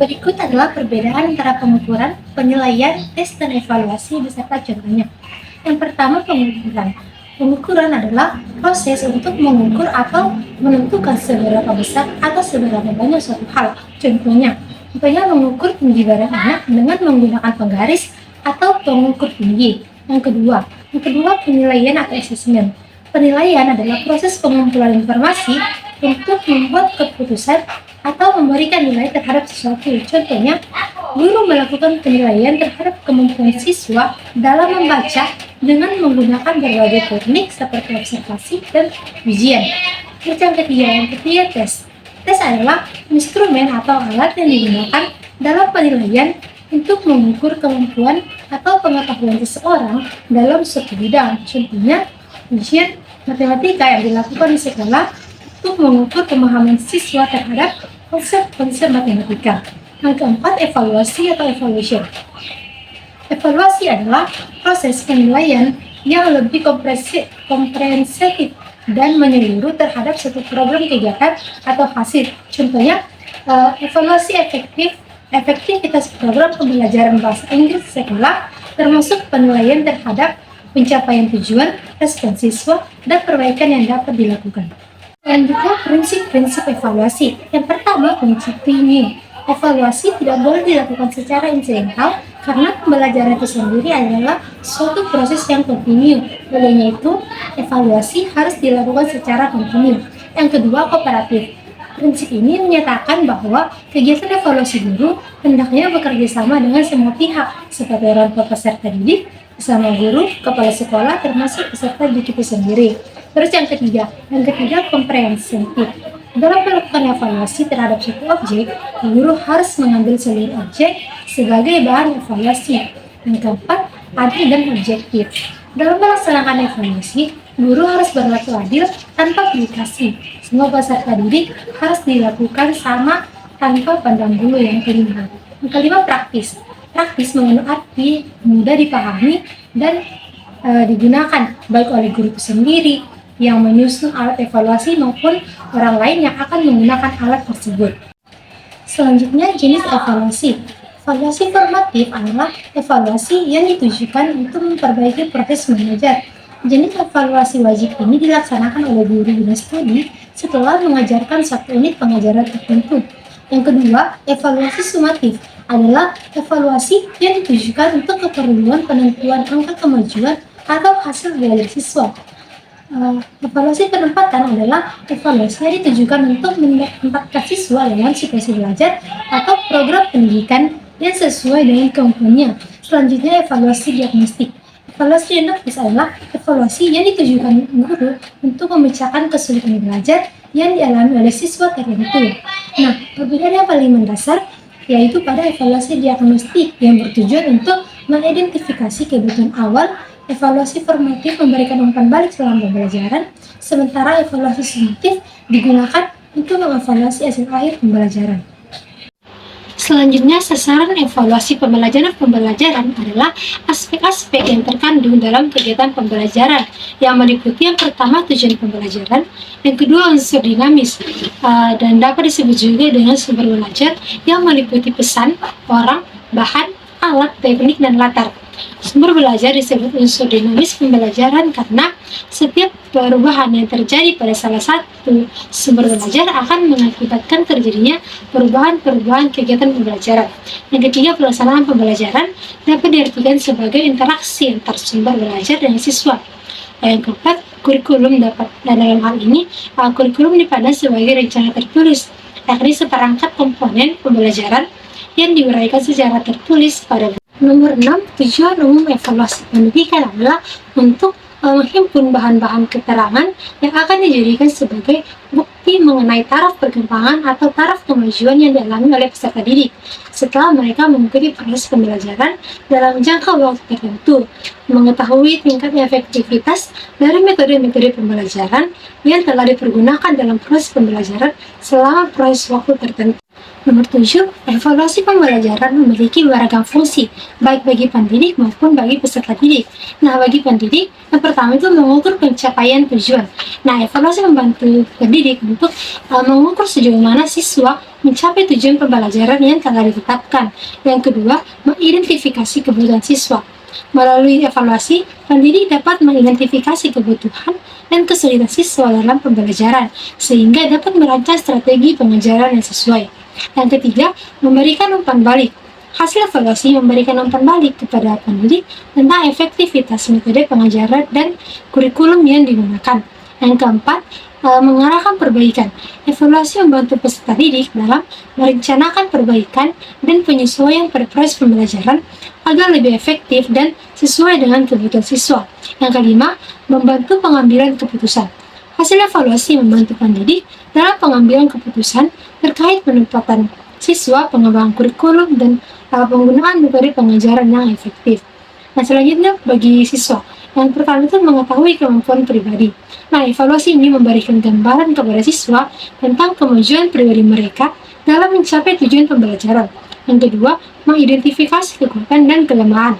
Berikut adalah perbedaan antara pengukuran, penilaian, tes, dan evaluasi beserta contohnya. Yang pertama, pengukuran. Pengukuran adalah proses untuk mengukur atau menentukan seberapa besar atau seberapa banyak suatu hal. Contohnya mengukur tinggi badan anak dengan menggunakan penggaris atau pengukur tinggi. Yang kedua, penilaian atau assessment. Penilaian adalah proses pengumpulan informasi untuk membuat keputusan atau memberikan nilai terhadap sesuatu. Contohnya, guru melakukan penilaian terhadap kemampuan siswa dalam membaca dengan menggunakan berbagai teknik seperti observasi dan ujian. Terus yang ketiga, tes. Tes adalah instrumen atau alat yang digunakan dalam penilaian untuk mengukur kemampuan atau pengetahuan seseorang dalam suatu bidang. Contohnya, ujian matematika yang dilakukan di sekolah untuk mengukur pemahaman siswa terhadap konsep-konsep matematika. Yang keempat, evaluasi atau evaluation. Evaluasi adalah proses penilaian yang lebih komprehensif dan menyeluruh terhadap suatu program kegiatan atau hasil. Contohnya, evaluasi efektivitas program pembelajaran bahasa Inggris sekolah, termasuk penilaian terhadap pencapaian tujuan, respon siswa, dan perbaikan yang dapat dilakukan. Selanjutnya, prinsip-prinsip evaluasi. Yang pertama, prinsip Pini. Evaluasi tidak boleh dilakukan secara insidental karena pembelajaran itu sendiri adalah suatu proses yang kontinu. Olehnya itu, evaluasi harus dilakukan secara kontinu. Yang kedua, kooperatif. Prinsip ini menyatakan bahwa kegiatan evaluasi guru hendaknya bekerja sama dengan semua pihak, seperti orang tua peserta didik, bersama guru, kepala sekolah, termasuk peserta didik itu sendiri. Terus yang ketiga, komprehensif. Dalam melakukan evaluasi terhadap suatu objek, guru harus mengambil seluruh objek sebagai bahan evaluasi. Yang keempat, adil dan objektif. Dalam melaksanakan evaluasi, guru harus berlaku adil tanpa pilih-kasih. Semua peserta didik harus dilakukan sama tanpa pandang bulu. Yang kelima, praktis. Praktis mengandung arti mudah dipahami dan digunakan baik oleh guru itu sendiri yang menyusun alat evaluasi maupun orang lain yang akan menggunakan alat tersebut. Selanjutnya, jenis evaluasi. Evaluasi formatif adalah evaluasi yang ditujukan untuk memperbaiki proses mengajar. Jenis evaluasi wajib ini dilaksanakan oleh guru bina studi setelah mengajarkan satu unit pengajaran tertentu. Yang kedua, evaluasi sumatif adalah evaluasi yang ditujukan untuk keperluan penentuan angka kemajuan atau hasil belajar siswa. Evaluasi penempatan adalah evaluasi yang ditujukan untuk menempatkan siswa dalam situasi belajar atau program pendidikan yang sesuai dengan kemampuannya. Selanjutnya, evaluasi diagnostik. Evaluasi diagnostik adalah evaluasi yang ditujukan guru untuk memecahkan kesulitan belajar yang dialami oleh siswa tertentu. Nah, perbedaan yang paling mendasar yaitu pada evaluasi diagnostik yang bertujuan untuk mengidentifikasi kebutuhan awal. Evaluasi formatif memberikan umpan balik selama pembelajaran, sementara evaluasi sumatif digunakan untuk mengevaluasi hasil akhir pembelajaran. Selanjutnya, sasaran evaluasi pembelajaran adalah aspek-aspek yang terkandung dalam kegiatan pembelajaran yang meliputi yang pertama tujuan pembelajaran, yang kedua unsur dinamis, dan dapat disebut juga dengan sumber belajar yang meliputi pesan, orang, bahan, alat, teknik, dan latar. Sumber belajar disebut unsur dinamis pembelajaran karena setiap perubahan yang terjadi pada salah satu sumber belajar akan mengakibatkan terjadinya perubahan-perubahan kegiatan pembelajaran. Yang ketiga, pelaksanaan pembelajaran dapat diartikan sebagai interaksi antar sumber belajar dengan siswa. Yang keempat, kurikulum dan dalam hal ini, kurikulum dipandang sebagai rencana tertulis, yakni seperangkat komponen pembelajaran yang diuraikan secara tertulis pada Nomor 6, tujuan umum evaluasi pendidikan adalah untuk menghimpun bahan-bahan keterangan yang akan dijadikan sebagai bukti mengenai taraf perkembangan atau taraf kemajuan yang dialami oleh peserta didik setelah mereka mengikuti proses pembelajaran dalam jangka waktu tertentu, mengetahui tingkat efektivitas dari metode-metode pembelajaran yang telah dipergunakan dalam proses pembelajaran selama proses waktu tertentu. Nomor 7, evaluasi pembelajaran memiliki beragam fungsi, baik bagi pendidik maupun bagi peserta didik. Nah, bagi pendidik, yang pertama itu mengukur pencapaian tujuan. Nah, evaluasi membantu pendidik untuk mengukur sejauh mana siswa mencapai tujuan pembelajaran yang telah ditetapkan. Yang kedua, mengidentifikasi kebutuhan siswa. Melalui evaluasi, pendidik dapat mengidentifikasi kebutuhan dan kesulitan siswa dalam pembelajaran, sehingga dapat merancang strategi pengajaran yang sesuai. Yang ketiga, memberikan umpan balik. Hasil evaluasi memberikan umpan balik kepada pendidik tentang efektivitas metode pengajaran dan kurikulum yang digunakan. Yang keempat, mengarahkan perbaikan. Evaluasi membantu peserta didik dalam merencanakan perbaikan dan penyesuaian pada proses pembelajaran agar lebih efektif dan sesuai dengan kebutuhan siswa. Yang kelima, membantu pengambilan keputusan. Hasil evaluasi membantu pendidik dalam pengambilan keputusan terkait penempatan siswa, pengembangan kurikulum, dan penggunaan metode pengajaran yang efektif. Nah, selanjutnya bagi siswa, yang pertama itu mengetahui kemampuan pribadi. Nah, evaluasi ini memberikan gambaran kepada siswa tentang kemajuan pribadi mereka dalam mencapai tujuan pembelajaran. Yang kedua, mengidentifikasi kekuatan dan kelemahan.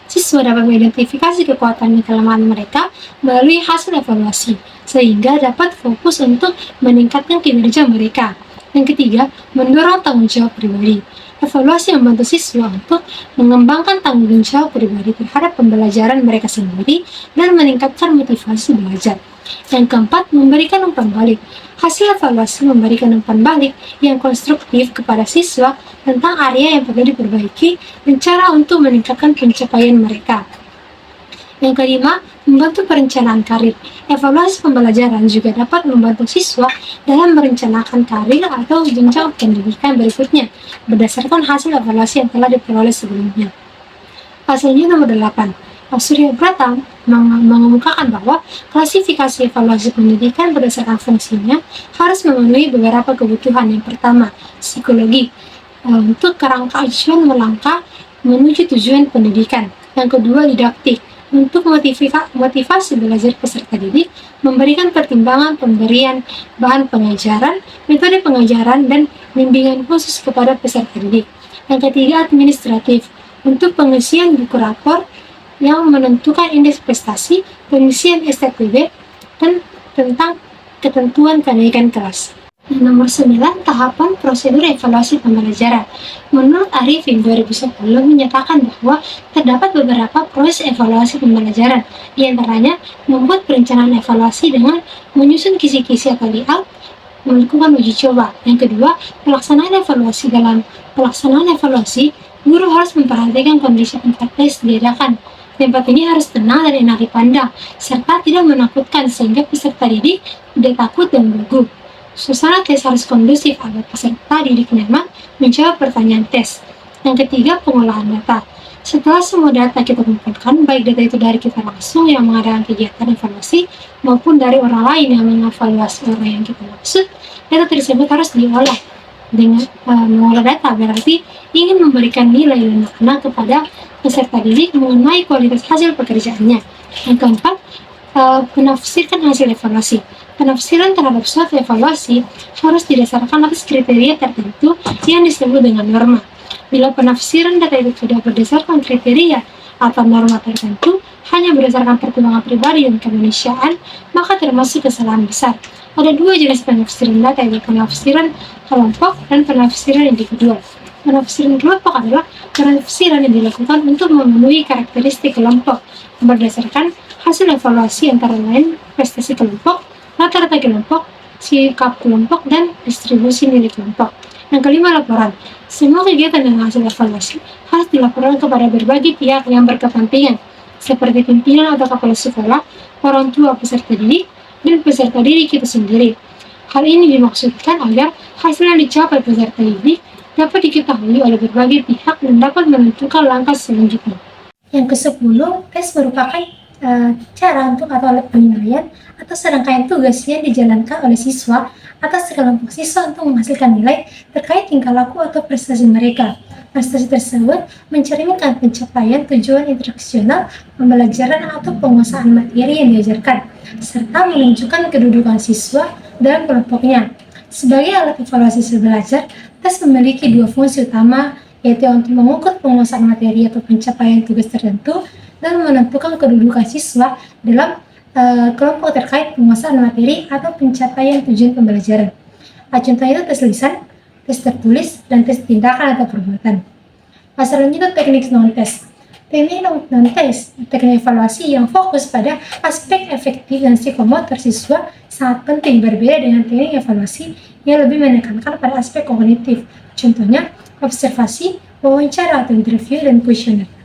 Siswa dapat mengidentifikasi kekuatan dan kelemahan mereka melalui hasil evaluasi, sehingga dapat fokus untuk meningkatkan kinerja mereka. Yang ketiga, mendorong tanggung jawab pribadi. Evaluasi membantu siswa untuk mengembangkan tanggung jawab pribadi terhadap pembelajaran mereka sendiri dan meningkatkan motivasi belajar. Yang keempat, memberikan umpan balik. Hasil evaluasi memberikan umpan balik yang konstruktif kepada siswa tentang area yang perlu diperbaiki dan cara untuk meningkatkan pencapaian mereka. Yang kelima, membantu perencanaan karir. Evaluasi pembelajaran juga dapat membantu siswa dalam merencanakan karir atau jenjang pendidikan berikutnya berdasarkan hasil evaluasi yang telah diperoleh sebelumnya. Hasilnya nomor 8. Surya Brata mengemukakan bahwa klasifikasi evaluasi pendidikan berdasarkan fungsinya harus memenuhi beberapa kebutuhan. Yang pertama, psikologi, untuk kerangka acuan melangkah menuju tujuan pendidikan. Yang kedua, didaktik, untuk motivasi belajar peserta didik, memberikan pertimbangan pemberian bahan pengajaran, metode pengajaran, dan bimbingan khusus kepada peserta didik. Yang ketiga, administratif, untuk pengisian buku rapor yang menentukan indeks prestasi, pengisian STTB, dan tentang ketentuan kenaikan kelas. Nomor 9, tahapan prosedur evaluasi pembelajaran. Menurut Arifin 2010 menyatakan bahwa terdapat beberapa proses evaluasi pembelajaran, di antaranya membuat perencanaan evaluasi dengan menyusun kisi-kisi atau layout, melakukan uji coba. Yang kedua, pelaksanaan evaluasi. Dalam pelaksanaan evaluasi, guru harus memperhatikan kondisi tempat tes diadakan. Tempat ini harus tenang dan enak dipandang, serta tidak menakutkan sehingga peserta didik tidak takut dan gugup. Suasana tes harus kondusif agar peserta didik nyaman menjawab pertanyaan tes. Yang ketiga, pengolahan data. Setelah semua data kita kumpulkan, baik data itu dari kita langsung yang mengadakan kegiatan evaluasi maupun dari orang lain yang mengevaluasi orang yang kita maksud, data tersebut harus diolah. Dengan mengolah data berarti ingin memberikan nilai dan makna kepada peserta didik mengenai kualitas hasil pekerjaannya. Yang keempat, penafsirkan hasil evaluasi. Penafsiran terhadap suatu evaluasi harus didasarkan atas kriteria tertentu yang disebut dengan norma. Bila penafsiran data itu tidak berdasarkan kriteria atau norma tertentu, hanya berdasarkan pertimbangan pribadi dan kemanusiaan, maka termasuk kesalahan besar. Ada dua jenis penafsiran data, yaitu penafsiran kelompok dan penafsiran individual. Penafsiran kelompok adalah penafsiran yang dilakukan untuk memenuhi karakteristik kelompok berdasarkan hasil evaluasi antara lain prestasi kelompok, rata-rata kelompok, sikap kelompok, dan distribusi nilai kelompok. Yang kelima, laporan. Semua kegiatan dan hasil evaluasi harus dilaporkan kepada berbagai pihak yang berkepentingan, seperti pimpinan atau kepala sekolah, orang tua peserta didik, dan peserta didik itu sendiri. Hal ini dimaksudkan agar hasil yang dicapai peserta didik dapat diketahui oleh berbagai pihak dan dapat menentukan langkah selanjutnya. Yang ke-10, tes merupakan cara untuk atau alat penilaian atau serangkaian tugas yang dijalankan oleh siswa atas sekelompok siswa untuk menghasilkan nilai terkait tingkah laku atau prestasi mereka. Prestasi tersebut mencerminkan pencapaian tujuan instruksional pembelajaran atau penguasaan materi yang diajarkan, serta menunjukkan kedudukan siswa dalam kelompoknya. Sebagai alat evaluasi belajar, tes memiliki dua fungsi utama, yaitu untuk mengukur penguasaan materi atau pencapaian tugas tertentu dan menentukan kedudukan siswa dalam kelompok terkait penguasaan materi atau pencapaian tujuan pembelajaran. Contohnya itu tes lisan. tes tertulis, dan tes tindakan atau perbuatan. Selanjutnya teknik non-tes. Teknik non-tes, teknik evaluasi yang fokus pada aspek efektif dan psikomotor siswa sangat penting, berbeda dengan teknik evaluasi yang lebih menekankan pada aspek kognitif. Contohnya, observasi, wawancara atau interview, dan kuesioner.